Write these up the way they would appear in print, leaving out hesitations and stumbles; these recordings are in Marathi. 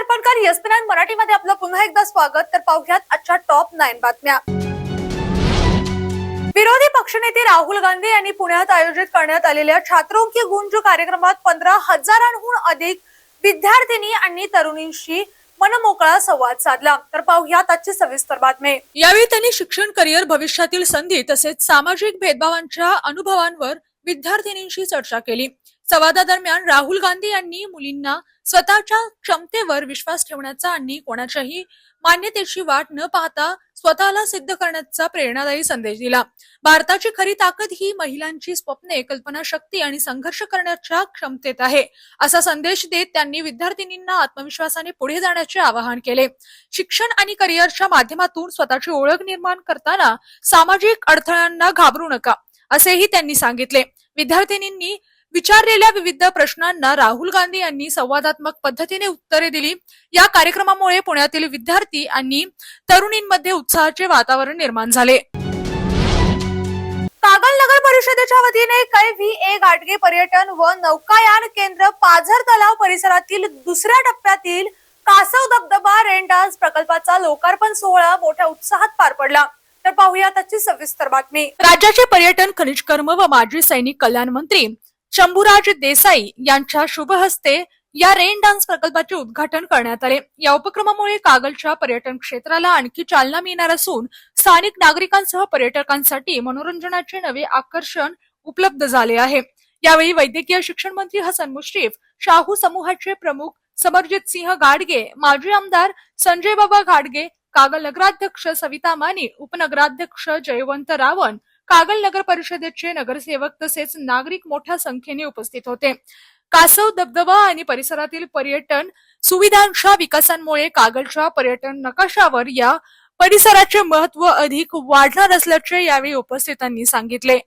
अर्पणकर ESPN मराठीमध्ये आपलं पुन्हा एकदा स्वागत. तर पाहूयात आजच्या टॉप 9 बातम्या. विरोधी पक्षनेते राहुल गांधी यांनी पुण्यात आयोजित करण्यात आलेल्या छात्रों की गूंज कार्यक्रमात 15,000हून अधिक विद्यार्थिनी आणि तरुणींशी मनमोकळा संवाद साधला. तर पाहूयात आजची सविस्तर बातमी. यावेळी त्यांनी शिक्षण, करिअर, भविष्यातील संधी तसेच सामाजिक भेदभावांच्या अनुभवांवर विद्यार्थिनींशी चर्चा केली. संवादादरम्यान राहुल गांधी यांनी मुलींना स्वतःच्या क्षमतेवर विश्वास ठेवण्याचा आणि कोणाच्याही मान्यतेची वाट न पाहता स्वतःला सिद्ध करण्याचा प्रेरणादायी संदेश दिला. भारताची खरी ताकद ही महिलांची स्वप्ने, कल्पनाशक्ती आणि संघर्ष करण्याच्या क्षमतेत आहे, असा संदेश देत त्यांनी विद्यार्थिनींना आत्मविश्वासाने पुढे जाण्याचे आवाहन केले. शिक्षण आणि करिअरच्या माध्यमातून स्वतःची ओळख निर्माण करताना सामाजिक अडथळ्यांना घाबरू नका, असेही त्यांनी सांगितले. विद्यार्थिनींनी विचारलेल्या विविध प्रश्नांना राहुल गांधी यांनी संवादात्मक पद्धतीने उत्तरे दिली. या कार्यक्रमामुळे पुण्यातील विद्यार्थी आणि तरुणींमध्ये उत्साहाचे वातावरण निर्माण झाले. कागल नगर परिषदेच्या वतीने KVA घाटगे पर्यटन व नौकायान केंद्र, पाझर तलाव परिसरातील दुसऱ्या टप्प्यातील कासव धबधबा रेन डान्स प्रकल्पाचा लोकार्पण सोहळा मोठ्या उत्साहात पार पडला. तर पाहूयात आजची सविस्तर बातमी. राज्याचे पर्यटन, खनिज कर्म व माजी सैनिक कल्याण मंत्री शंभूराज देसाई यांच्या शुभ हस्ते या रेन डान्स प्रकल्पाचे उद्घाटन करण्यात आले. या उपक्रमामुळे कागलच्या पर्यटन क्षेत्राला आणखी चालना मिळणार असून स्थानिक नागरिकांसह पर्यटकांसाठी मनोरंजनाचे नवे आकर्षण उपलब्ध झाले आहे. यावेळी वैद्यकीय शिक्षण मंत्री हसन मुश्रीफ, शाहू समूहाचे प्रमुख समरजित सिंह घाटगे, माजी आमदार संजय बाबा घाटगे, कागल नगराध्यक्ष सविता माने, उपनगराध्यक्ष जयवंत रावण, कागल नगर परिषदेचे नगरसेवक तसेच नागरिक मोठ्या संख्येने उपस्थित होते. कासव धबधबा आणि परिसरातील पर्यटन सुविधांच्या विकासामुळे कागलच्या पर्यटन नकाशावर या परिसराचे महत्त्व अधिक वाढणार असल्याचे यावेळी उपस्थितांनी सांगितले.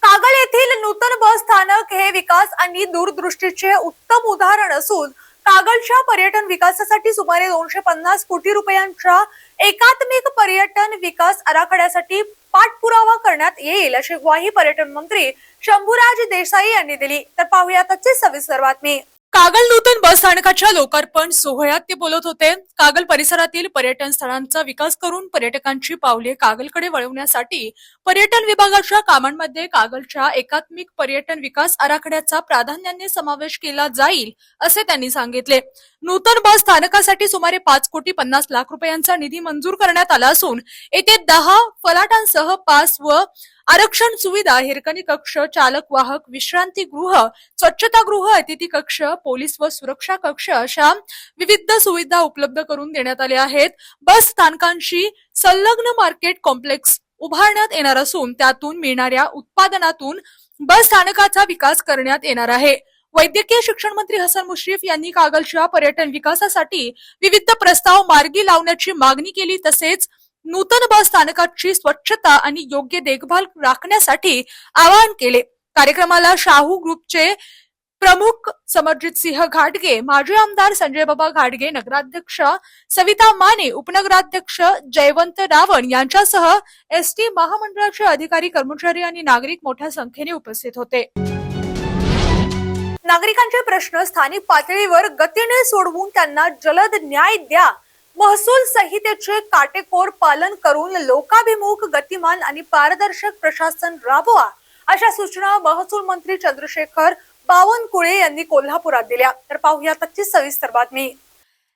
कागल येथील नूतन बस स्थानक हे विकास आणि दूरदृष्टीचे उत्तम उदाहरण असून कागलच्या पर्यटन विकासासाठी सुमारे 250 कोटी रुपयांच्या एकात्मिक पर्यटन विकास आराखड्यासाठी पाठपुरावा करण्यात येईल, अशी ग्वाही पर्यटन मंत्री शंभूराज देसाई यांनी दिली. तर पाहूयात आजची सविस्तर बातमी. कागल नूतन बस स्थानकाच्या लोकार्पण सोहळ्यात ते बोलत होते. कागल परिसरातील पर्यटन स्थळांचा विकास करून पर्यटकांची पावले कागलकडे वळवण्यासाठी पर्यटन विभागाच्या कामांमध्ये कागलच्या एकात्मिक पर्यटन विकास आराखड्याचा प्राधान्याने समावेश केला जाईल, असे त्यांनी सांगितले. नूतन बस स्थानकासाठी सुमारे 5,50,00,000 रुपयांचा निधी मंजूर करण्यात आला असून येथे 10 फलाटांसह पास व आरक्षण सुविधा, हिरकणी कक्ष, चालक वाहक विश्रांतीगृह, स्वच्छतागृह, अतिथी कक्ष, पोलीस व सुरक्षा कक्ष अशा विविध सुविधा उपलब्ध करून देण्यात आल्या आहेत. बस स्थानकांशी संलग्न मार्केट कॉम्प्लेक्स उभारण्यात येणार असून त्यातून मिळणाऱ्या उत्पादनातून बस स्थानकाचा विकास करण्यात येणार आहे. वैद्यकीय शिक्षण मंत्री हसन मुश्रीफ यांनी कागलच्या पर्यटन विकासासाठी विविध प्रस्ताव मार्गी लावण्याची मागणी केली. तसेच नूतन बस स्थानकाची स्वच्छता आणि योग्य देखभाल राखण्यासाठी आवाहन केले. कार्यक्रमाला शाहू ग्रुपचे प्रमुख समरजित सिंह घाटगे, माजी आमदार संजय बाबा घाटगे, नगराध्यक्ष सविता माने, उपनगराध्यक्ष जयवंत रावण यांच्यासह ST महामंडळाचे अधिकारी, कर्मचारी आणि नागरिक मोठ्या संख्येने उपस्थित होते. नागरिकांचे प्रश्न स्थानिक पातळीवर गतीने सोडवून त्यांना जलद न्याय द्या. महसूल संहितेचे काटेकोर पालन करून लोकाभिमुख, गतिमान आणि पारदर्शक प्रशासन राबवा, अशा सूचना महसूल मंत्री चंद्रशेखर बावनकुळे यांनी कोल्हापुरात दिल्या. तर पाहूयात आजची सविस्तर बातमी.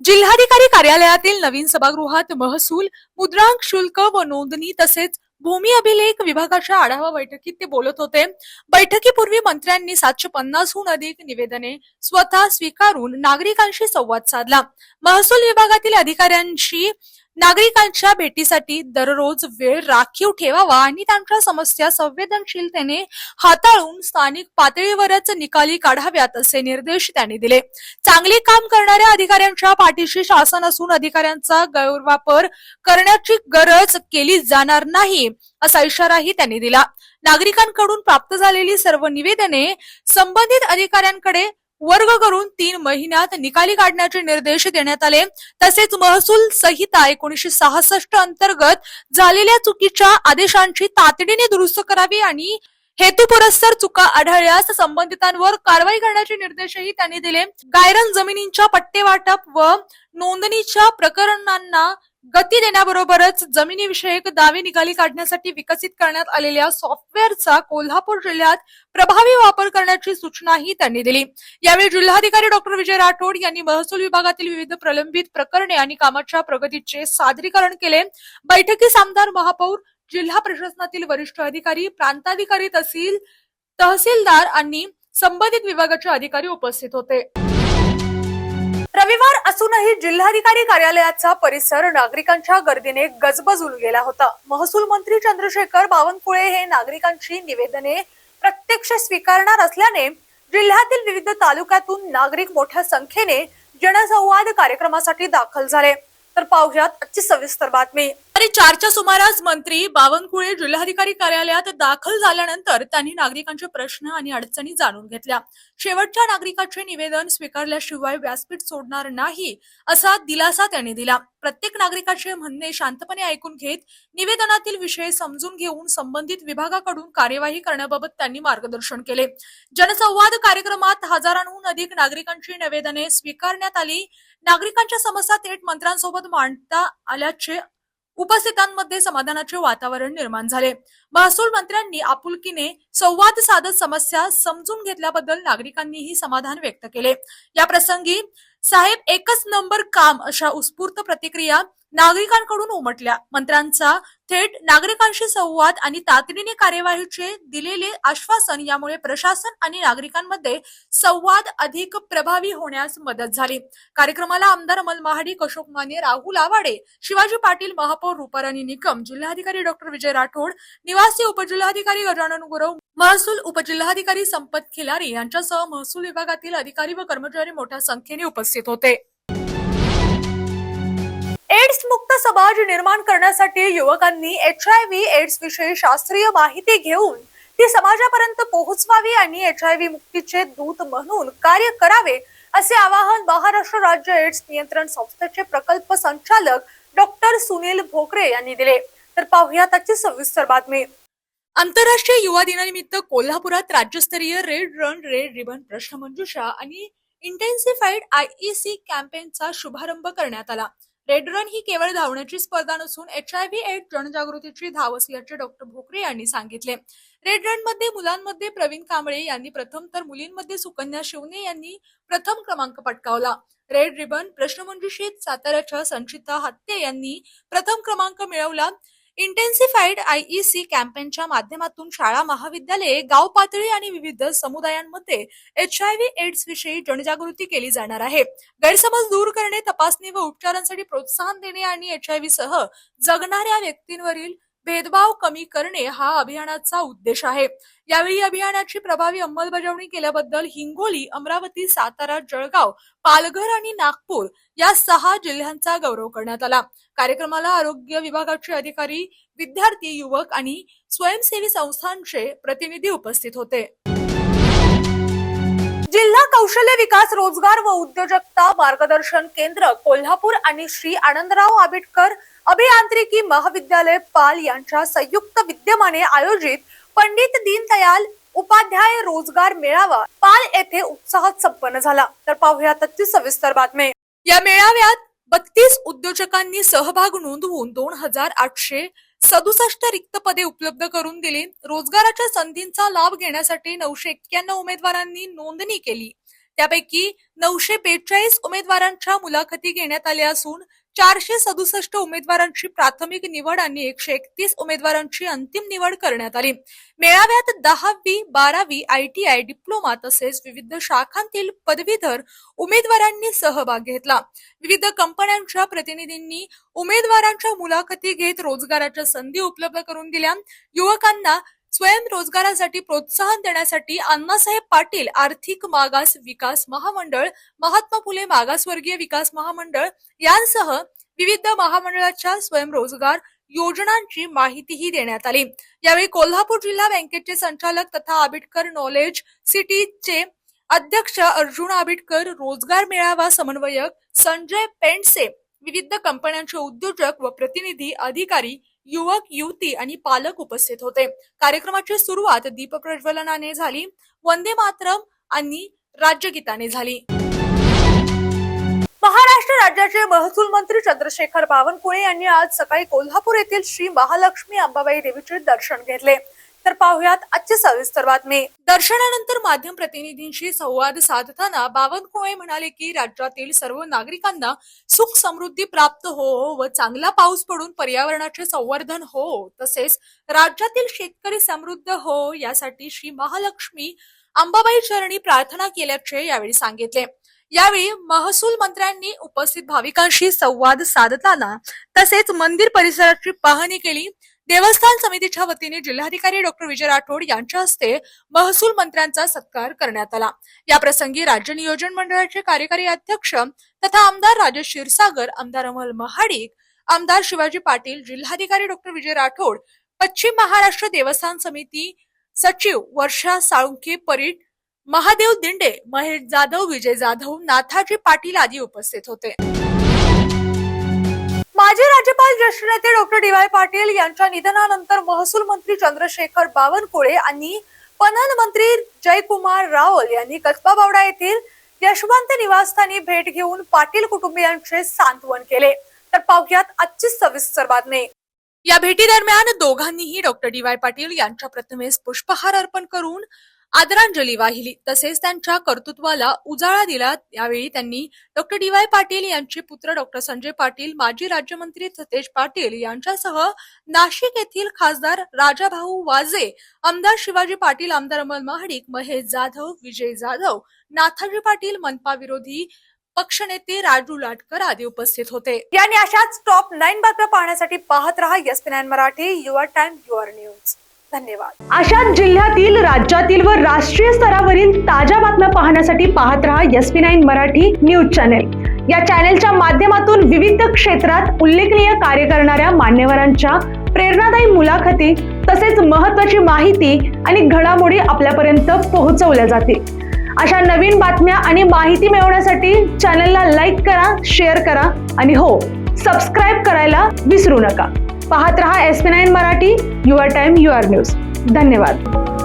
जिल्हाधिकारी कार्यालयातील नवीन सभागृहात महसूल, मुद्रांक शुल्क व नोंदणी तसेच भूमी अभिलेख विभागाच्या आढावा बैठकीत ते बोलत होते. बैठकीपूर्वी मंत्र्यांनी 750हून अधिक निवेदने स्वतः स्वीकारून नागरिकांशी संवाद साधला. महसूल विभागातील अधिकाऱ्यांशी नागरिकांच्या भेटीसाठी दररोज वेळ राखीव ठेवावा आणि त्यांच्या समस्या संवेदनशीलतेने हाताळून स्थानिक पातळीवरच निकाली काढाव्यात, असे निर्देश त्यांनी दिले. चांगले काम करणाऱ्या अधिकाऱ्यांच्या पाठीशी शासन असून अधिकाऱ्यांचा गैरवापर करण्याची गरज केली जाणार नाही, असा इशाराही त्यांनी दिला. नागरिकांकडून प्राप्त झालेली सर्व निवेदने संबंधित अधिकाऱ्यांकडे वर्ग करून 3 महिन्यात निकाली काढण्याचे निर्देश देण्यात आले. तसेच महसूल संहिता 1966 अंतर्गत झालेल्या चुकीच्या आदेशांची तातडीने दुरुस्त करावी आणि हेतुपुरस्सर चुका आढळल्यास संबंधितांवर कारवाई करण्याचे निर्देशही त्यांनी दिले. गायरान जमिनींच्या पट्टे वाटप व नोंदणीच्या प्रकरणांना गती देण्याबरोबरच जमिनीविषयक दावे निकाली काढण्यासाठी विकसित करण्यात आलेल्या सॉफ्टवेअरचा कोल्हापूर जिल्ह्यात प्रभावी वापर करण्याची सूचनाही त्यांनी दिली. यावेळी जिल्हाधिकारी डॉक्टर विजय राठोड यांनी महसूल विभागातील विविध प्रलंबित प्रकरणे आणि कामाच्या प्रगतीचे सादरीकरण केले. बैठकीस आमदार, महापौर, जिल्हा प्रशासनातील वरिष्ठ अधिकारी, प्रांताधिकारी, तहसीलदार आणि संबंधित विभागाचे अधिकारी उपस्थित होते. रविवार असूनही जिल्हाधिकारी कार्यालयाचा परिसर नागरिकांच्या गर्दीने गजबजून गेला होता. महसूल मंत्री चंद्रशेखर बावनकुळे हे नागरिकांची निवेदने प्रत्यक्ष स्वीकारणार असल्याने जिल्ह्यातील विविध तालुक्यातून नागरिक मोठ्या संख्येने जनसंवाद कार्यक्रमासाठी दाखल झाले. तर पाहुयात आजची सविस्तर बातमी. 4च्या सुमारास मंत्री बावनकुळे जिल्हाधिकारी कार्यालयात दाखल झाल्यानंतर त्यांनी नागरिकांचे प्रश्न आणि अडचणी जाणून घेतल्या. शेवटच्या नागरिकांचे निवेदन स्वीकारल्याशिवाय व्यासपीठ सोडणार नाही असा दिलासा त्यांनी दिला. प्रत्येक नागरिकाचे म्हणणे शांतपणे ऐकून घेत निवेदनातील विषय समजून घेऊन संबंधित विभागाकडून कार्यवाही करण्याबाबत त्यांनी मार्गदर्शन केले. जनसंवाद कार्यक्रमात हजारांहून अधिक नागरिकांची निवेदने स्वीकारण्यात आली. नागरिकांच्या समस्या थेट मंत्र्यांसोबत मांडता आल्याचे उपस्थितांमध्ये समाधानाचे वातावरण निर्माण झाले. महसूल मंत्र्यांनी आपुलकीने संवाद साधत समस्या समजून घेतल्याबद्दल नागरिकांनीही समाधान व्यक्त केले. या प्रसंगी साहेब एकच नंबर काम अशा उत्स्फूर्त प्रतिक्रिया नागरिकांकडून उमटल्या. मंत्र्यांचा थेट नागरिकांशी संवाद आणि तातडीने कार्यवाहीचे दिलेले आश्वासन यामुळे प्रशासन आणि नागरिकांमध्ये संवाद अधिक प्रभावी होण्यास मदत झाली. कार्यक्रमाला आमदार अमल महाडिक, अशोक माने, राहुल आवाडे, शिवाजी पाटील, महापौर रूपाराणी निकम, जिल्हाधिकारी डॉक्टर विजय राठोड, निवासी उपजिल्हाधिकारी गजानन गुरव, महसूल उपजिल्हाधिकारी संपत खिलारी यांच्यासह महसूल विभागातील अधिकारी व कर्मचारी मोठ्या संख्येने उपस्थित होते. एड्स मुक्त समाज निर्माण करण्यासाठी युवकांनी HIV एड्स विषयी शास्त्रीय माहिती घेऊन ती समाजापर्यंत पोहोचवावी आणि HIV मुक्तीचे दूत म्हणून कार्य करावे असे आवाहन महाराष्ट्र राज्य एड्स नियंत्रण संस्थेचे प्रकल्प संचालक डॉक्टर सुनील भोकरे यांनी दिले. तर पाहूया त्याची सविस्तर बातमी. आंतरराष्ट्रीय युवा दिनानिमित्त कोल्हापुरात राज्यस्तरीय रेड रन रेड रिबन प्रश्नमंजुषा आणि इंटेन्सिफाईड IEC कॅम्पेनचा शुभारंभ करण्यात आला. रेड रन ही केवळ धावण्याची स्पर्धा नसून HIV एड्स जनजागृतीची धाव असल्याचे डॉक्टर भोकरे यांनी सांगितले. रेड रन मध्ये मुलांमध्ये प्रवीण कांबळे यांनी प्रथम तर मुलींमध्ये सुकन्या शिवणे यांनी प्रथम क्रमांक पटकावला. रेड रिबन प्रश्नमंजुषेत साताऱ्याच्या संचिता हत्ते यांनी प्रथम क्रमांक मिळवला. इंटेन्सिफाईड IEC कॅम्पेनच्या माध्यमातून शाळा, महाविद्यालये, गाव पातळी आणि विविध समुदायांमध्ये HIV एड्स विषयी जनजागृती केली जाणार आहे. गैरसमज दूर करणे, तपासणी व उपचारांसाठी प्रोत्साहन देणे आणि HIV सह जगणाऱ्या व्यक्तींवरील भेदभाव कमी करणे हा अभियानाचा उद्देश आहे. यावेळी अभियानाची प्रभावी अंमलबजावणी केल्याबद्दल हिंगोली, अमरावती, सातारा, जळगाव, पालघर आणि नागपूर या 6 जिल्ह्यांचा गौरव करण्यात आला. कार्यक्रमाला आरोग्य विभागाचे अधिकारी, विद्यार्थी, युवक आणि स्वयंसेवी संस्थांचे प्रतिनिधी उपस्थित होते. जिल्हा कौशल्य विकास, रोजगार व उद्योजकता मार्गदर्शन केंद्र कोल्हापूर आणि श्री आनंदराव आबिटकर अभियांत्रिकी महाविद्यालय पाल यांच्या संयुक्त विद्यमाने आयोजित पंडित दीनदयाल उपाध्याय रोजगार मेळावा पाल येथे उत्साहात संपन्न झाला. तर पाहूया त्याची सविस्तर बातमी. या मेळाव्यात 32 उद्योजकांनी सहभाग नोंदवून 2867 रिक्त पदे उपलब्ध करून दिली. रोजगाराच्या संधींचा लाभ घेण्यासाठी 991 उमेदवारांनी नोंदणी केली. त्यापैकी 942 उमेदवारांच्या मुलाखती घेण्यात आल्या असून 467 उमेदवारांची प्राथमिक निवड आणि 131 उमेदवारांची अंतिम निवड करण्यात आली. मेळाव्यात 10वी, 12वी, ITI, डिप्लोमा तसेच विविध शाखांतील पदवीधर उमेदवारांनी सहभाग घेतला. विविध कंपन्यांच्या प्रतिनिधींनी उमेदवारांच्या मुलाखती घेत रोजगाराच्या संधी उपलब्ध करून दिल्या. युवकांना स्वयंरोजगारासाठी प्रोत्साहन देण्यासाठी अण्णासाहेब पाटील आर्थिक मागास विकास महामंडळ, महात्मा फुले मागासवर्गीय विकास महामंडळ यांसह विविध महामंडळाच्या स्वयंरोजगार योजनांची माहितीही देण्यात आली. यावेळी कोल्हापूर जिल्हा बँकेचे संचालक तथा आबिटकर नॉलेज सिटीचे अध्यक्ष अर्जुन आबिटकर, रोजगार मेळावा समन्वयक संजय पेंडसे, विविध कंपन्यांचे उद्योजक व प्रतिनिधी, अधिकारी, युवक, युवती आणि पालक उपस्थित होते. कार्यक्रमाची सुरुवात दीप प्रज्वलनाने झाली. वंदे मातरम आणि राज्यगीताने झाली. महाराष्ट्र राज्याचे महसूल मंत्री चंद्रशेखर बावनकुळे यांनी आज सकाळी कोल्हापूर येथील श्री महालक्ष्मी अंबाबाई देवीचे दर्शन घेतले. तर पाहुयात आजची सविस्तर बातमी. दर्शनानंतर माध्यम प्रतिनिधींशी संवाद साधताना बावनकुळे म्हणाले की राज्यातील सर्व नागरिकांना सुख समृद्धी प्राप्त हो व चांगला पाऊस पडून पर्यावरणाचे संवर्धन हो, तसेच राज्यातील शेतकरी समृद्ध हो यासाठी श्री महालक्ष्मी अंबाबाई चरणी प्रार्थना केल्याचे यावेळी सांगितले. यावेळी महसूल मंत्र्यांनी उपस्थित भाविकांशी संवाद साधताना तसेच मंदिर परिसराची पाहणी केली. देवस्थान समितीच्या वतीने जिल्हाधिकारी डॉक्टर विजय राठोड यांच्या हस्ते महसूल मंत्र्यांचा सत्कार करण्यात आला. या प्रसंगी राज्य नियोजन मंडळाचे कार्यकारी अध्यक्ष तथा आमदार राजेश क्षीरसागर, आमदार अमल महाडिक, आमदार शिवाजी पाटील, जिल्हाधिकारी डॉक्टर विजय राठोड, पश्चिम महाराष्ट्र देवस्थान समिती सचिव वर्षा साळुंखे परीट, महादेव दिंडे, महेश जाधव, विजय जाधव, नाथाजी पाटील आदी उपस्थित होते. माजी राज्यपाल ज्येष्ठ नेते डॉक्टर डी.वाय. पाटील यांच्या निधनानंतर महसूल मंत्री चंद्रशेखर बावनकुळे आणि पणन मंत्री जयकुमार रावल यांनी कसबा बावडा येथील यशवंत निवासस्थानी भेट घेऊन पाटील कुटुंबियांचे सांत्वन केले. तर पाहुयात आजची सविस्तर बातमी. या भेटी दरम्यान दोघांनीही डॉक्टर डी.वाय. पाटील यांच्या प्रतिमेस पुष्पहार अर्पण करून आदरांजली वाहिली. तसेच त्यांच्या कर्तृत्वाला उजाळा दिला. यावेळी त्यांनी डॉक्टर डी.वाय. पाटील यांचे पुत्र डॉक्टर संजय पाटील, माजी राज्यमंत्री सतेज पाटील यांच्यासह नाशिक येथील खासदार राजाभाऊ वाजे, आमदार शिवाजी पाटील, आमदार अमल महाडिक, महेश जाधव, विजय जाधव, नाथाजी पाटील, मनपा विरोधी पक्षनेते राजू लाटकर आदी उपस्थित होते. यांनी अशाच टॉप 9 बातम्या पाहण्यासाठी पाहत रहा SP9 Marathi, your time your news. धन्यवाद. अशाच जिल्ह्यातील, राज्यातील व राष्ट्रीय स्तरावरील ताज्या बातम्या पाहण्यासाठी पाहत रहा SP9 मराठी न्यूज चॅनेल. या चॅनेलच्या माध्यमातून विविध क्षेत्रात उल्लेखनीय कार्य करणाऱ्या मान्यवरांच्या प्रेरणादायी मुलाखती तसेच महत्त्वाची माहिती आणि घडामोडी आपल्यापर्यंत पोहोचवल्या जातील. अशा नवीन बातम्या आणि माहिती मिळवण्यासाठी चॅनलला लाईक करा, शेअर करा आणि हो, सबस्क्राईब करायला विसरू नका. पाहत रहा SP9 Marathi, your time your news. धन्यवाद.